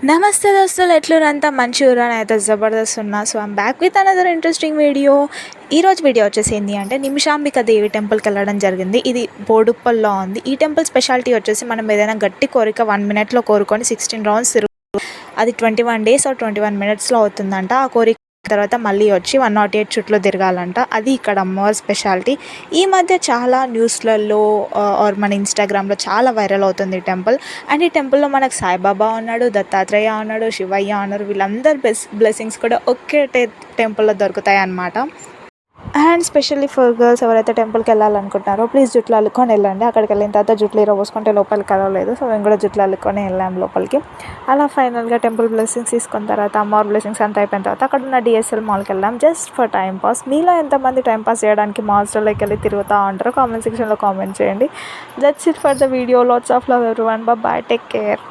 నమస్తే దోస్తులు, ఎట్లురంతా మంచిగా అయితే జబర్దస్త్ ఉన్నా. So I'm back with another interesting video. ఈరోజు వీడియో వచ్చేసి ఏంటి అంటే నిమిషాంబిక దేవి టెంపుల్కి వెళ్ళడం జరిగింది. ఇది బోడుప్పల్లో ఉంది. ఈ టెంపుల్ స్పెషాలిటీ వచ్చేసి మనం ఏదైనా గట్టి కోరిక 1 మినిట్లో కోరుకొని 16 రౌండ్స్ అది 21 డేస్ ఆర్ 21 మినిట్స్లో అవుతుందంట. ఆ కోరిక తర్వాత మళ్ళీ వచ్చి 108 చుట్లు తిరగాలంట. అది ఇక్కడ అమ్మవారి స్పెషాలిటీ. ఈ మధ్య చాలా న్యూస్లలో ఆర్ మన ఇన్స్టాగ్రామ్లో చాలా వైరల్ అవుతుంది ఈ టెంపుల్. అండ్ ఈ టెంపుల్లో మనకు సాయిబాబా ఉన్నాడు, దత్తాత్రేయ ఉన్నాడు, శివయ్య ఉన్నారు. వీళ్ళందరి బ్లెస్సింగ్స్ కూడా ఒకే టెంపుల్లో దొరుకుతాయి అన్నమాట. అండ్ స్పెషల్లీ ఫర్ గర్ల్స్ ఎవరైతే టెంపుల్కి వెళ్ళాలనుకుంటున్నారో ప్లీజ్ జుట్లు అల్లుకొని వెళ్ళండి. అక్కడికి వెళ్ళిన తర్వాత జుట్లు ఇరవోసుకుంటే లోపలికి వెళ్ళలేదు. సో మేము కూడా జుట్లు అల్లుకొని వెళ్ళాం లోపలికి. అలా ఫైనల్గా టెంపుల్ బ్లెస్సింగ్స్ తీసుకున్న తర్వాత అమ్మవారి బ్లెస్సింగ్స్ అంతా అయిపోయిన తర్వాత అక్కడ ఉన్న డిఎస్ఎల్ మాల్కి వెళ్ళాం జస్ట్ ఫర్ టైం పాస్. మీలో ఎంతమంది టైం పాస్ చేయడానికి మాల్స్లోకి వెళ్ళి తిరుగుతూ ఉంటారో కామెంట్ సెక్షన్లో కామెంట్ చేయండి. That's it for the video. Lots of love everyone. Bye, take care.